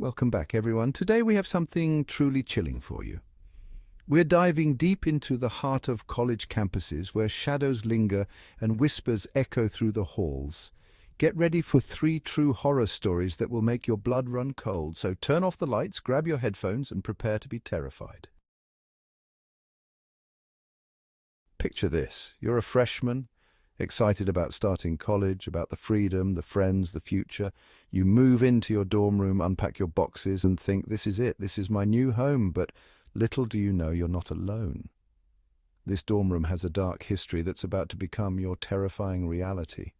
Welcome back, everyone. Today we have something truly chilling for you. We're diving deep into the heart of college campuses where shadows linger and whispers echo through the halls. Get ready for 3 true horror stories that will make your blood run cold, so turn off the lights, grab your headphones, and prepare to be terrified. Picture this. You're a freshman, excited about starting college, about the freedom, the friends, the future. You move into your dorm room, unpack your boxes, and think, this is it, this is my new home. But little do you know you're not alone. This dorm room has a dark history that's about to become your terrifying reality.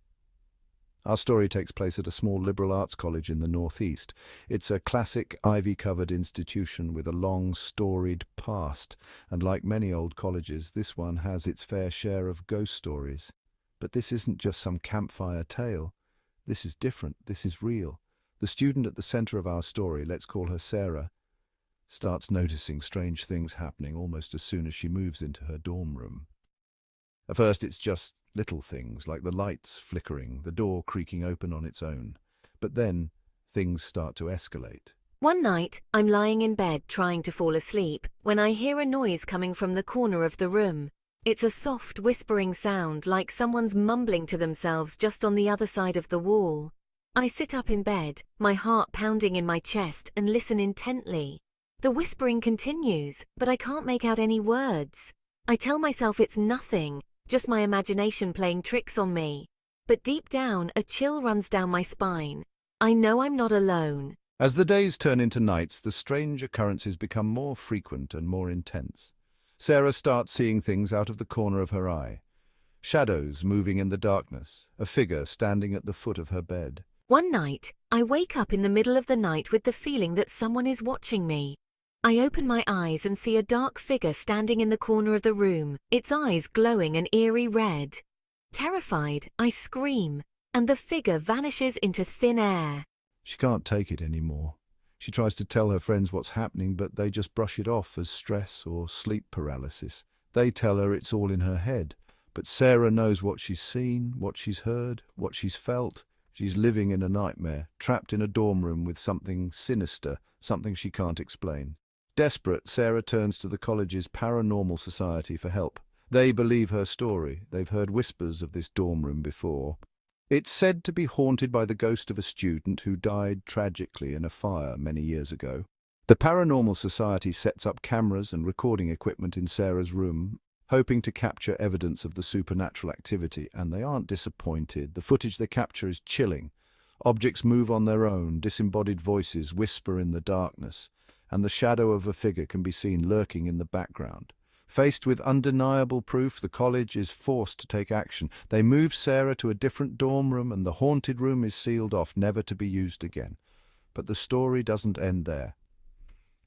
Our story takes place at a small liberal arts college in the Northeast. It's a classic ivy-covered institution with a long, storied past, and like many old colleges, this one has its fair share of ghost stories. But this isn't just some campfire tale. This is different. This is real. The student at the center of our story, let's call her Sarah, starts noticing strange things happening almost as soon as she moves into her dorm room. At first, it's just little things, like the lights flickering, the door creaking open on its own. But then, things start to escalate. One night, I'm lying in bed trying to fall asleep when I hear a noise coming from the corner of the room. It's a soft, whispering sound, like someone's mumbling to themselves just on the other side of the wall. I sit up in bed, my heart pounding in my chest, and listen intently. The whispering continues, but I can't make out any words. I tell myself it's nothing, just my imagination playing tricks on me. But deep down, a chill runs down my spine. I know I'm not alone. As the days turn into nights, the strange occurrences become more frequent and more intense. Sarah starts seeing things out of the corner of her eye. Shadows moving in the darkness, a figure standing at the foot of her bed. One night, I wake up in the middle of the night with the feeling that someone is watching me. I open my eyes and see a dark figure standing in the corner of the room, its eyes glowing an eerie red. Terrified, I scream, and the figure vanishes into thin air. She can't take it anymore. She tries to tell her friends what's happening, but they just brush it off as stress or sleep paralysis. They tell her it's all in her head. But Sarah knows what she's seen, what she's heard, what she's felt. She's living in a nightmare, trapped in a dorm room with something sinister, something she can't explain. Desperate, Sarah turns to the college's paranormal society for help. They believe her story. They've heard whispers of this dorm room before. It's said to be haunted by the ghost of a student who died tragically in a fire many years ago. The Paranormal Society sets up cameras and recording equipment in Sarah's room, hoping to capture evidence of the supernatural activity, and they aren't disappointed. The footage they capture is chilling. Objects move on their own, disembodied voices whisper in the darkness, and the shadow of a figure can be seen lurking in the background. Faced with undeniable proof, the college is forced to take action. They move Sarah to a different dorm room, and the haunted room is sealed off, never to be used again. But the story doesn't end there.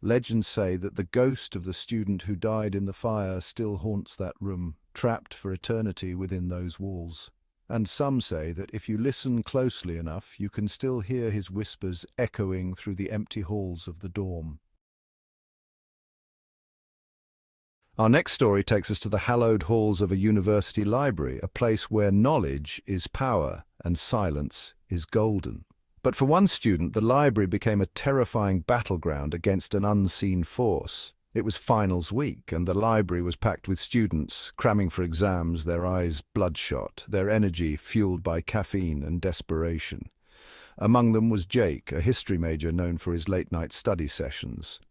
Legends say that the ghost of the student who died in the fire still haunts that room, trapped for eternity within those walls. And some say that if you listen closely enough, you can still hear his whispers echoing through the empty halls of the dorm. Our next story takes us to the hallowed halls of a university library, a place where knowledge is power and silence is golden. But for one student, the library became a terrifying battleground against an unseen force. It was finals week, and the library was packed with students, cramming for exams, their eyes bloodshot, their energy fueled by caffeine and desperation. Among them was Jake, a history major known for his late-night study sessions.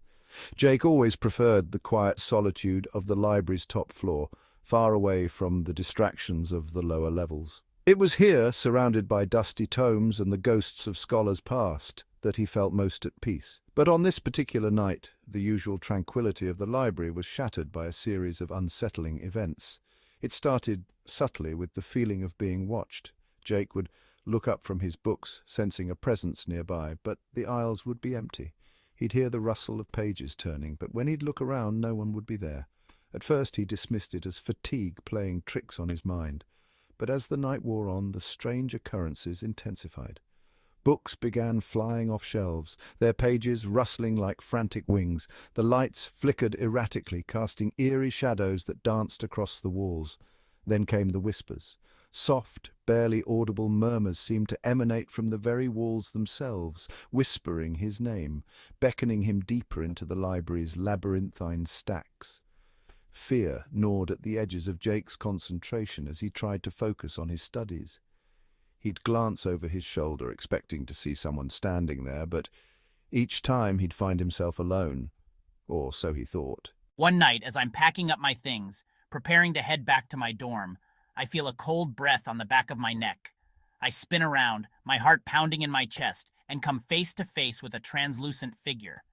Jake always preferred the quiet solitude of the library's top floor, far away from the distractions of the lower levels. It was here, surrounded by dusty tomes and the ghosts of scholars past, that he felt most at peace. But on this particular night, the usual tranquility of the library was shattered by a series of unsettling events. It started subtly with the feeling of being watched. Jake would look up from his books, sensing a presence nearby, but the aisles would be empty. He'd hear the rustle of pages turning, but when he'd look around, no one would be there. At first he dismissed it as fatigue playing tricks on his mind. But as the night wore on, the strange occurrences intensified. Books began flying off shelves, their pages rustling like frantic wings. The lights flickered erratically, casting eerie shadows that danced across the walls. Then came the whispers. Soft, barely audible murmurs seemed to emanate from the very walls themselves, whispering his name, beckoning him deeper into the library's labyrinthine stacks. Fear gnawed at the edges of Jake's concentration as he tried to focus on his studies. He'd glance over his shoulder, expecting to see someone standing there, but each time he'd find himself alone, or so he thought. One night, as I'm packing up my things, preparing to head back to my dorm, I feel a cold breath on the back of my neck. I spin around, my heart pounding in my chest, and come face to face with a translucent figure.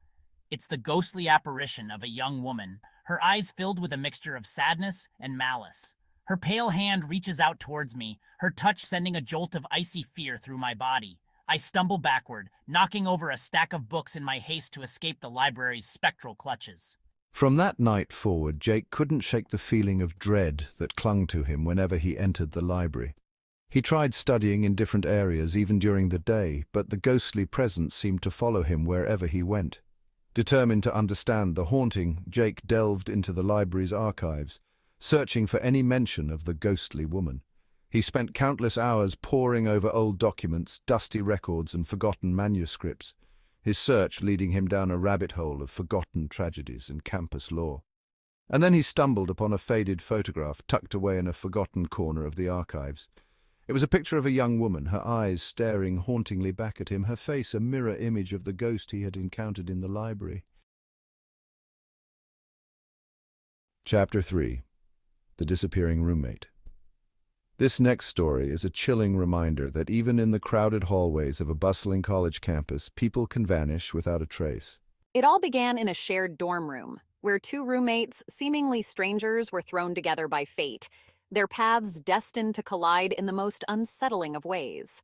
It's the ghostly apparition of a young woman, her eyes filled with a mixture of sadness and malice. Her pale hand reaches out towards me, her touch sending a jolt of icy fear through my body. I stumble backward, knocking over a stack of books in my haste to escape the library's spectral clutches. From that night forward, Jake couldn't shake the feeling of dread that clung to him whenever he entered the library. He tried studying in different areas even during the day, but the ghostly presence seemed to follow him wherever he went. Determined to understand the haunting, Jake delved into the library's archives, searching for any mention of the ghostly woman. He spent countless hours poring over old documents, dusty records, and forgotten manuscripts, his search leading him down a rabbit hole of forgotten tragedies and campus lore. And then he stumbled upon a faded photograph tucked away in a forgotten corner of the archives. It was a picture of a young woman, her eyes staring hauntingly back at him, her face a mirror image of the ghost he had encountered in the library. Chapter 3. The Disappearing Roommate. This next story is a chilling reminder that even in the crowded hallways of a bustling college campus, people can vanish without a trace. It all began in a shared dorm room, where two roommates, seemingly strangers, were thrown together by fate, their paths destined to collide in the most unsettling of ways.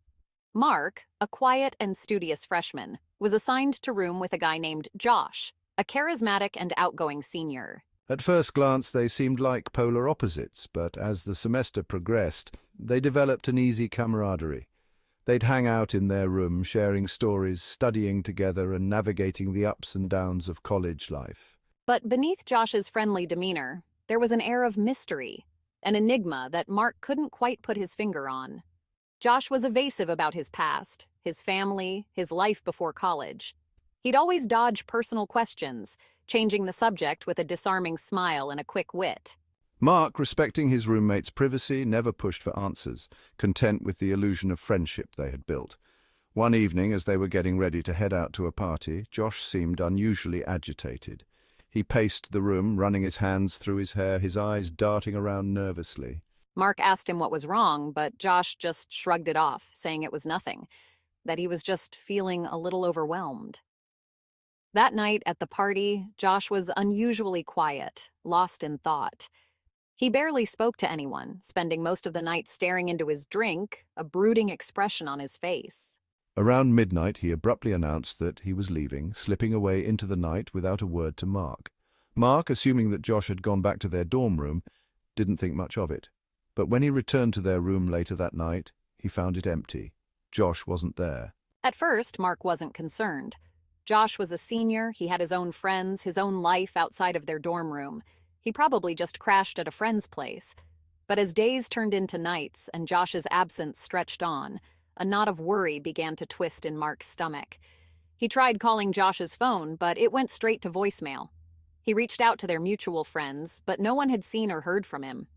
Mark, a quiet and studious freshman, was assigned to room with a guy named Josh, a charismatic and outgoing senior. At first glance, they seemed like polar opposites, but as the semester progressed, they developed an easy camaraderie. They'd hang out in their room, sharing stories, studying together, and navigating the ups and downs of college life. But beneath Josh's friendly demeanor, there was an air of mystery, an enigma that Mark couldn't quite put his finger on. Josh was evasive about his past, his family, his life before college. He'd always dodge personal questions, changing the subject with a disarming smile and a quick wit. Mark, respecting his roommate's privacy, never pushed for answers, content with the illusion of friendship they had built. One evening, as they were getting ready to head out to a party, Josh seemed unusually agitated. He paced the room, running his hands through his hair, his eyes darting around nervously. Mark asked him what was wrong, but Josh just shrugged it off, saying it was nothing, that he was just feeling a little overwhelmed. That night at the party, Josh was unusually quiet, lost in thought. He barely spoke to anyone, spending most of the night staring into his drink, a brooding expression on his face. Around midnight, he abruptly announced that he was leaving, slipping away into the night without a word to Mark. Mark, assuming that Josh had gone back to their dorm room, didn't think much of it. But when he returned to their room later that night, he found it empty. Josh wasn't there. At first, Mark wasn't concerned. Josh was a senior, he had his own friends, his own life outside of their dorm room. He probably just crashed at a friend's place. But as days turned into nights and Josh's absence stretched on, a knot of worry began to twist in Mark's stomach. He tried calling Josh's phone, but it went straight to voicemail. He reached out to their mutual friends, but no one had seen or heard from him.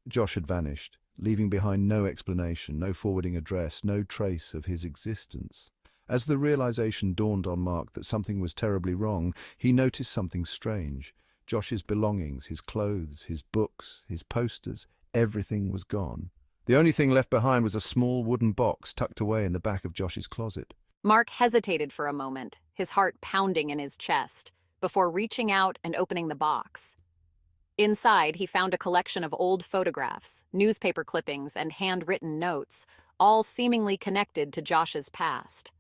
Josh had vanished, leaving behind no explanation, no forwarding address, no trace of his existence. As the realization dawned on Mark that something was terribly wrong, he noticed something strange. Josh's belongings, his clothes, his books, his posters, everything was gone. The only thing left behind was a small wooden box tucked away in the back of Josh's closet. Mark hesitated for a moment, his heart pounding in his chest, before reaching out and opening the box. Inside, he found a collection of old photographs, newspaper clippings, and handwritten notes, all seemingly connected to Josh's past.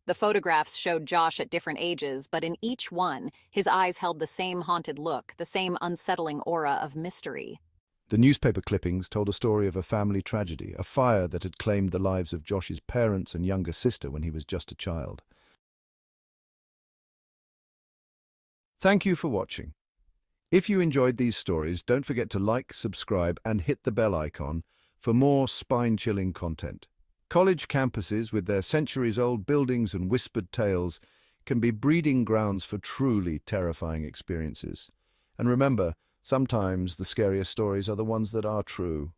The photographs showed Josh at different ages, but in each one, his eyes held the same haunted look, the same unsettling aura of mystery. The newspaper clippings told a story of a family tragedy, a fire that had claimed the lives of Josh's parents and younger sister when he was just a child. Thank you for watching. If you enjoyed these stories, don't forget to like, subscribe, and hit the bell icon for more spine-chilling content. College campuses, with their centuries-old buildings and whispered tales, can be breeding grounds for truly terrifying experiences. And remember, sometimes the scariest stories are the ones that are true.